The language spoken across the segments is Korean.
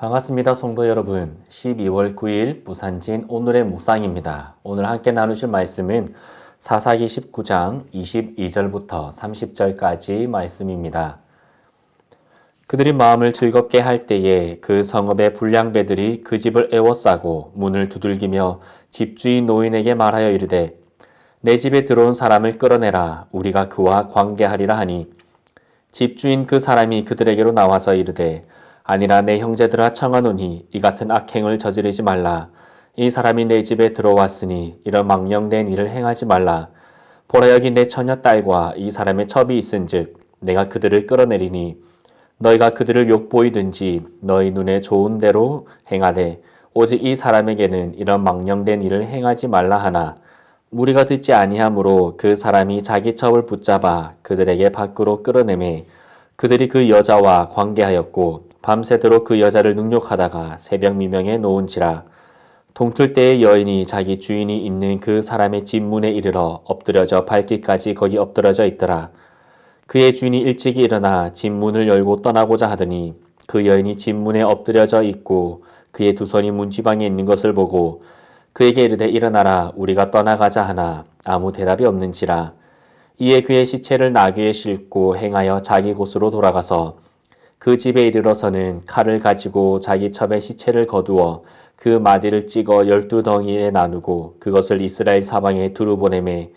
반갑습니다, 성도 여러분. 12월 9일 부산진 오늘의 묵상입니다. 오늘 함께 나누실 말씀은 사사기 19장 22절부터 30절까지 말씀입니다. 그들이 마음을 즐겁게 할 때에 그 성읍의 불량배들이 그 집을 에워싸고 문을 두들기며 집주인 노인에게 말하여 이르되 내 집에 들어온 사람을 끌어내라. 우리가 그와 관계하리라 하니 집주인 그 사람이 그들에게로 나와서 이르되 아니라 내 형제들아 청하노니 이 같은 악행을 저지르지 말라. 이 사람이 내 집에 들어왔으니 이런 망령된 일을 행하지 말라. 보라 여기 내 처녀 딸과 이 사람의 첩이 있은즉 내가 그들을 끌어내리니 너희가 그들을 욕보이든지 너희 눈에 좋은 대로 행하되 오직 이 사람에게는 이런 망령된 일을 행하지 말라 하나 우리가 듣지 아니하므로 그 사람이 자기 첩을 붙잡아 그들에게 밖으로 끌어내매 그들이 그 여자와 관계하였고 밤새도록 그 여자를 능욕하다가 새벽 미명에 놓은지라. 동틀 때의 여인이 자기 주인이 있는 그 사람의 집 문에 이르러 엎드려져 발길까지 거기 엎드려져 있더라. 그의 주인이 일찍이 일어나 집 문을 열고 떠나고자 하더니 그 여인이 집 문에 엎드려져 있고 그의 두 손이 문지방에 있는 것을 보고 그에게 이르되 일어나라 우리가 떠나가자 하나 아무 대답이 없는지라. 이에 그의 시체를 나귀에 싣고 행하여 자기 곳으로 돌아가서 그 집에 이르러서는 칼을 가지고 자기 첩의 시체를 거두어 그 마디를 찍어 12덩이에 나누고 그것을 이스라엘 사방에 두루 보내매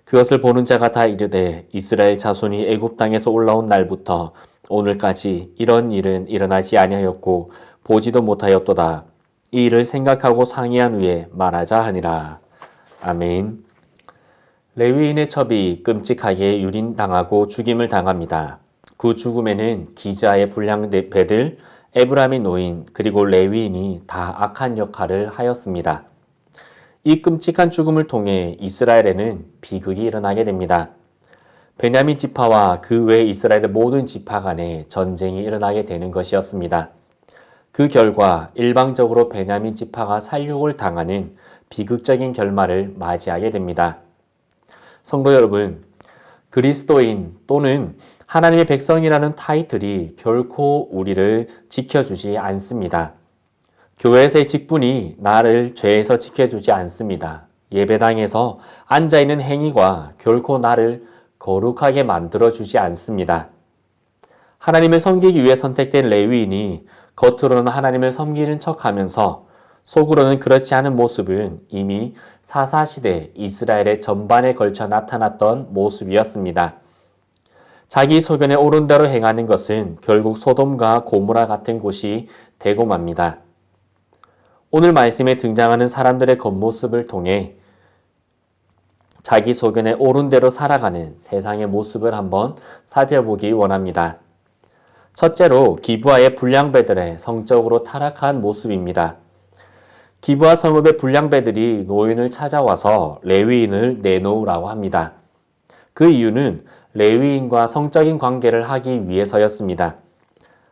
그것을 보는 자가 다 이르되 이스라엘 자손이 애굽 땅에서 올라온 날부터 오늘까지 이런 일은 일어나지 아니하였고 보지도 못하였도다. 이 일을 생각하고 상의한 후에 말하자 하니라. 아멘. 레위인의 첩이 끔찍하게 유린당하고 죽임을 당합니다. 그 죽음에는 기자의 불량배들, 에브라임의 노인, 그리고 레위인이 다 악한 역할을 하였습니다. 이 끔찍한 죽음을 통해 이스라엘에는 비극이 일어나게 됩니다. 베냐민 지파와 그 외 이스라엘의 모든 지파 간에 전쟁이 일어나게 되는 것이었습니다. 그 결과 일방적으로 베냐민 지파가 살육을 당하는 비극적인 결말을 맞이하게 됩니다. 성도 여러분, 그리스도인 또는 하나님의 백성이라는 타이틀이 결코 우리를 지켜주지 않습니다. 교회에서의 직분이 나를 죄에서 지켜주지 않습니다. 예배당에서 앉아있는 행위가 결코 나를 거룩하게 만들어주지 않습니다. 하나님을 섬기기 위해 선택된 레위인이 겉으로는 하나님을 섬기는 척하면서 속으로는 그렇지 않은 모습은 이미 사사시대 이스라엘의 전반에 걸쳐 나타났던 모습이었습니다. 자기 소견에 옳은 대로 행하는 것은 결국 소돔과 고모라 같은 곳이 되고 맙니다. 오늘 말씀에 등장하는 사람들의 겉모습을 통해 자기 소견에 옳은 대로 살아가는 세상의 모습을 한번 살펴보기 원합니다. 첫째로 기브아의 불량배들의 성적으로 타락한 모습입니다. 기브아 성읍의 불량배들이 노인을 찾아와서 레위인을 내놓으라고 합니다. 그 이유는 레위인과 성적인 관계를 하기 위해서였습니다.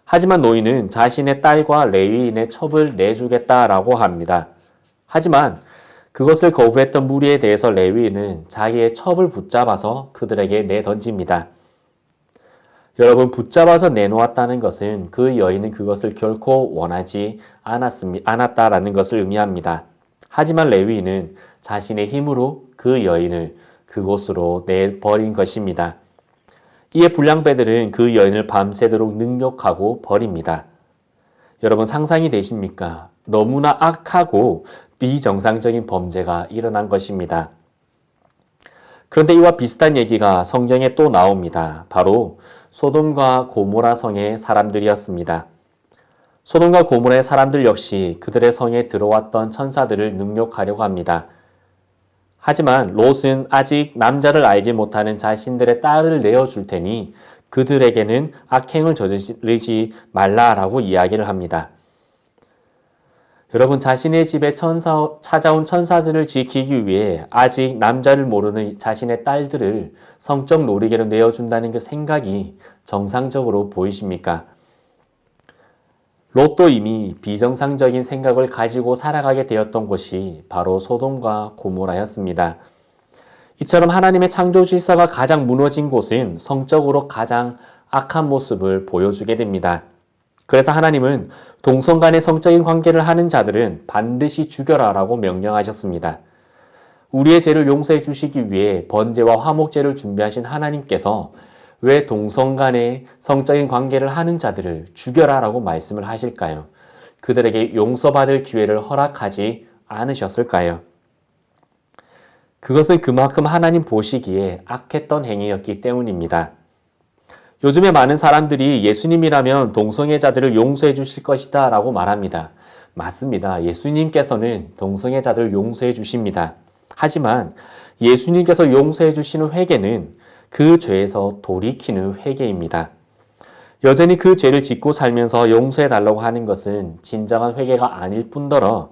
하지만 노인은 자신의 딸과 레위인의 첩을 내주겠다라고 합니다. 하지만 그것을 거부했던 무리에 대해서 레위인은 자기의 첩을 붙잡아서 그들에게 내던집니다. 여러분, 붙잡아서 내놓았다는 것은 그 여인은 그것을 결코 원하지 않았다라는 것을 의미합니다. 하지만 레위인은 자신의 힘으로 그 여인을 그곳으로 내버린 것입니다. 이에 불량배들은 그 여인을 밤새도록 능욕하고 버립니다. 여러분, 상상이 되십니까? 너무나 악하고 비정상적인 범죄가 일어난 것입니다. 그런데 이와 비슷한 얘기가 성경에 또 나옵니다. 바로 소돔과 고모라 성의 사람들이었습니다. 소돔과 고모라의 사람들 역시 그들의 성에 들어왔던 천사들을 능욕하려고 합니다. 하지만 롯은 아직 남자를 알지 못하는 자신들의 딸을 내어줄 테니 그들에게는 악행을 저지르지 말라라고 이야기를 합니다. 여러분, 자신의 집에 찾아온 천사들을 지키기 위해 아직 남자를 모르는 자신의 딸들을 성적 놀이개로 내어준다는 그 생각이 정상적으로 보이십니까? 롯도 이미 비정상적인 생각을 가지고 살아가게 되었던 곳이 바로 소돔과 고모라였습니다. 이처럼 하나님의 창조 질서가 가장 무너진 곳은 성적으로 가장 악한 모습을 보여주게 됩니다. 그래서 하나님은 동성 간의 성적인 관계를 하는 자들은 반드시 죽여라 라고 명령하셨습니다. 우리의 죄를 용서해 주시기 위해 번제와 화목제를 준비하신 하나님께서 왜 동성 간의 성적인 관계를 하는 자들을 죽여라 라고 말씀을 하실까요? 그들에게 용서받을 기회를 허락하지 않으셨을까요? 그것은 그만큼 하나님 보시기에 악했던 행위였기 때문입니다. 요즘에 많은 사람들이 예수님이라면 동성애자들을 용서해 주실 것이다 라고 말합니다. 맞습니다. 예수님께서는 동성애자들을 용서해 주십니다. 하지만 예수님께서 용서해 주시는 회개는 그 죄에서 돌이키는 회개입니다. 여전히 그 죄를 짓고 살면서 용서해 달라고 하는 것은 진정한 회개가 아닐 뿐더러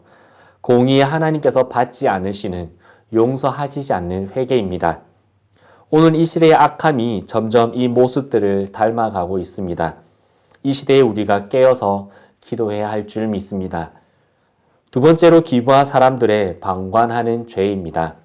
공의의 하나님께서 받지 않으시는 용서하시지 않는 회개입니다. 오늘 이 시대의 악함이 점점 이 모습들을 닮아가고 있습니다. 이 시대에 우리가 깨어서 기도해야 할 줄 믿습니다. 두 번째로 기부한 사람들의 방관하는 죄입니다.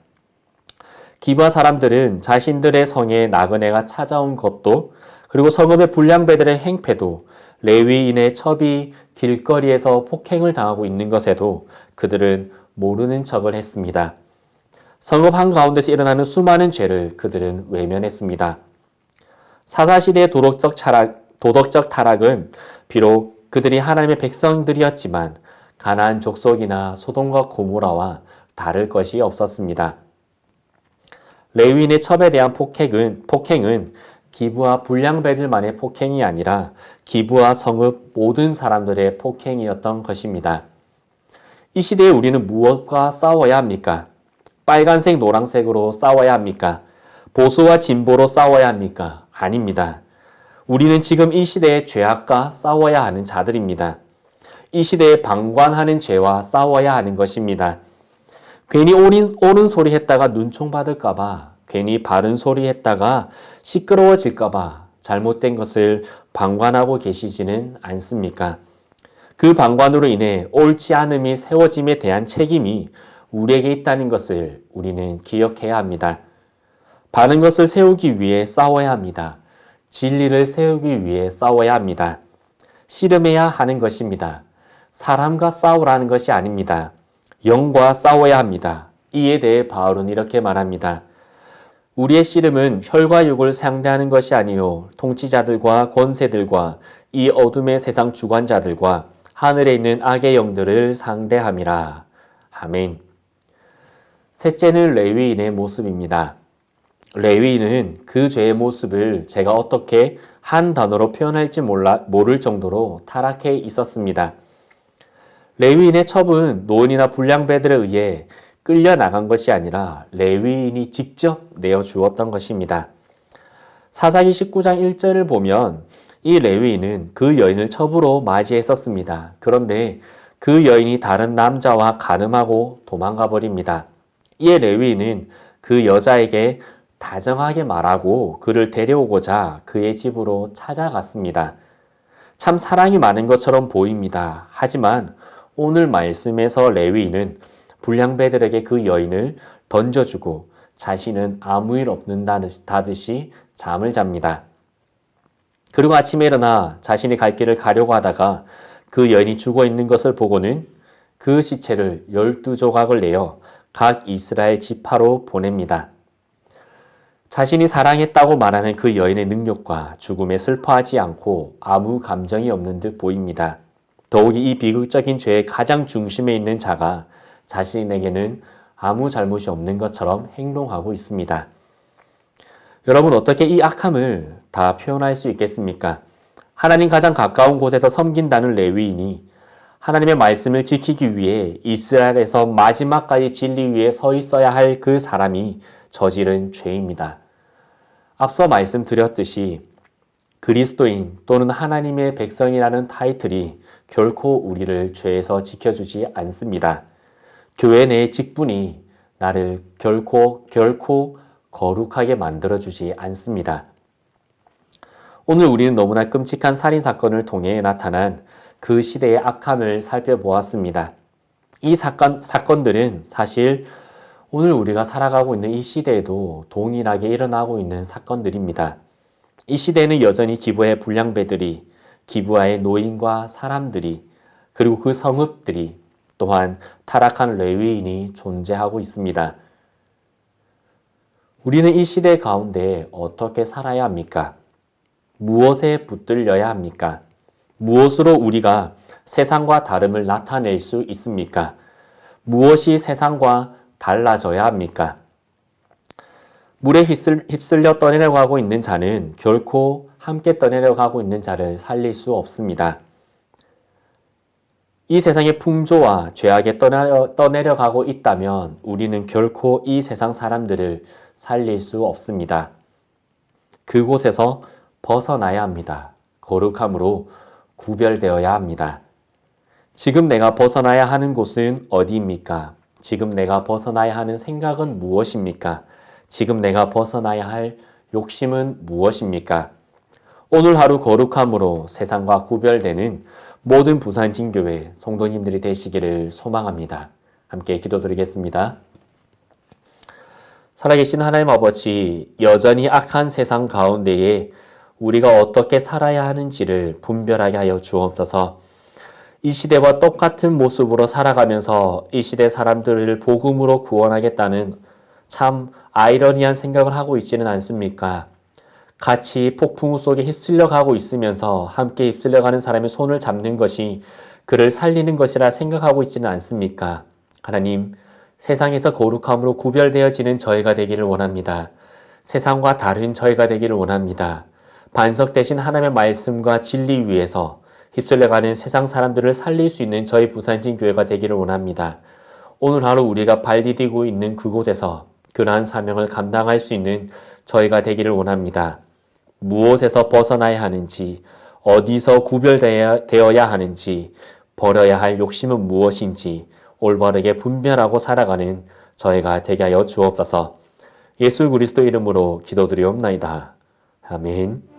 기부한 사람들은 자신들의 성에 나그네가 찾아온 것도 그리고 성읍의 불량배들의 행패도 레위인의 첩이 길거리에서 폭행을 당하고 있는 것에도 그들은 모르는 척을 했습니다. 성읍 한가운데서 일어나는 수많은 죄를 그들은 외면했습니다. 사사시대의 도덕적 타락은 비록 그들이 하나님의 백성들이었지만 가나안 족속이나 소돔과 고모라와 다를 것이 없었습니다. 레위인의 첩에 대한 폭행은 기부와 불량배들만의 폭행이 아니라 기부와 성읍 모든 사람들의 폭행이었던 것입니다. 이 시대에 우리는 무엇과 싸워야 합니까? 빨간색, 노란색으로 싸워야 합니까? 보수와 진보로 싸워야 합니까? 아닙니다. 우리는 지금 이 시대의 죄악과 싸워야 하는 자들입니다. 이 시대에 방관하는 죄와 싸워야 하는 것입니다. 괜히 옳은 소리 했다가 눈총 받을까봐, 괜히 바른 소리 했다가 시끄러워질까봐 잘못된 것을 방관하고 계시지는 않습니까? 그 방관으로 인해 옳지 않음이 세워짐에 대한 책임이 우리에게 있다는 것을 우리는 기억해야 합니다. 바른 것을 세우기 위해 싸워야 합니다. 진리를 세우기 위해 싸워야 합니다. 씨름해야 하는 것입니다. 사람과 싸우라는 것이 아닙니다. 영과 싸워야 합니다. 이에 대해 바울은 이렇게 말합니다. 우리의 씨름은 혈과 육을 상대하는 것이 아니요 통치자들과 권세들과 이 어둠의 세상 주관자들과 하늘에 있는 악의 영들을 상대함이라. 아멘. 셋째는 레위인의 모습입니다. 레위인은 그 죄의 모습을 제가 어떻게 한 단어로 표현할지 모를 정도로 타락해 있었습니다. 레위인의 첩은 노인이나 불량배들에 의해 끌려나간 것이 아니라 레위인이 직접 내어주었던 것입니다. 사사기 19장 1절을 보면 이 레위인은 그 여인을 첩으로 맞이했었습니다. 그런데 그 여인이 다른 남자와 간음하고 도망가 버립니다. 이에 레위인은 그 여자에게 다정하게 말하고 그를 데려오고자 그의 집으로 찾아갔습니다. 참 사랑이 많은 것처럼 보입니다. 하지만 오늘 말씀에서 레위인은 불량배들에게 그 여인을 던져주고 자신은 아무 일 없는다듯이 잠을 잡니다. 그리고 아침에 일어나 자신이 갈 길을 가려고 하다가 그 여인이 죽어 있는 것을 보고는 그 시체를 12조각을 내어 각 이스라엘 지파로 보냅니다. 자신이 사랑했다고 말하는 그 여인의 능력과 죽음에 슬퍼하지 않고 아무 감정이 없는 듯 보입니다. 더욱이 이 비극적인 죄의 가장 중심에 있는 자가 자신에게는 아무 잘못이 없는 것처럼 행동하고 있습니다. 여러분 어떻게 이 악함을 다 표현할 수 있겠습니까? 하나님 가장 가까운 곳에서 섬긴다는 레위인이 하나님의 말씀을 지키기 위해 이스라엘에서 마지막까지 진리 위에 서 있어야 할 그 사람이 저지른 죄입니다. 앞서 말씀드렸듯이 그리스도인 또는 하나님의 백성이라는 타이틀이 결코 우리를 죄에서 지켜주지 않습니다. 교회 내의 직분이 나를 결코 거룩하게 만들어주지 않습니다. 오늘 우리는 너무나 끔찍한 살인사건을 통해 나타난 그 시대의 악함을 살펴보았습니다. 이 사건들은 사실 오늘 우리가 살아가고 있는 이 시대에도 동일하게 일어나고 있는 사건들입니다. 이 시대에는 여전히 기부의 불량배들이 기브아의 노인과 사람들이 그리고 그 성읍들이 또한 타락한 레위인이 존재하고 있습니다. 우리는 이 시대 가운데 어떻게 살아야 합니까? 무엇에 붙들려야 합니까? 무엇으로 우리가 세상과 다름을 나타낼 수 있습니까? 무엇이 세상과 달라져야 합니까? 물에 휩쓸려 떠내려가고 있는 자는 결코 함께 떠내려가고 있는 자를 살릴 수 없습니다. 이 세상의 풍조와 죄악에 떠내려가고 있다면 우리는 결코 이 세상 사람들을 살릴 수 없습니다. 그곳에서 벗어나야 합니다. 거룩함으로 구별되어야 합니다. 지금 내가 벗어나야 하는 곳은 어디입니까? 지금 내가 벗어나야 하는 생각은 무엇입니까? 지금 내가 벗어나야 할 욕심은 무엇입니까? 오늘 하루 거룩함으로 세상과 구별되는 모든 부산진교회 성도님들이 되시기를 소망합니다. 함께 기도드리겠습니다. 살아계신 하나님 아버지, 여전히 악한 세상 가운데에 우리가 어떻게 살아야 하는지를 분별하게 하여 주옵소서. 이 시대와 똑같은 모습으로 살아가면서 이 시대 사람들을 복음으로 구원하겠다는 참 아이러니한 생각을 하고 있지는 않습니까? 같이 폭풍 속에 휩쓸려 가고 있으면서 함께 휩쓸려 가는 사람의 손을 잡는 것이 그를 살리는 것이라 생각하고 있지는 않습니까? 하나님, 세상에서 거룩함으로 구별되어지는 저희가 되기를 원합니다. 세상과 다른 저희가 되기를 원합니다. 반석되신 하나님의 말씀과 진리 위에서 휩쓸려가는 세상 사람들을 살릴 수 있는 저희 부산진 교회가 되기를 원합니다. 오늘 하루 우리가 발 디디고 있는 그곳에서 그러한 사명을 감당할 수 있는 저희가 되기를 원합니다. 무엇에서 벗어나야 하는지, 어디서 구별되어야 하는지, 버려야 할 욕심은 무엇인지 올바르게 분별하고 살아가는 저희가 되게 하여 주옵소서. 예수 그리스도 이름으로 기도드리옵나이다. 아멘.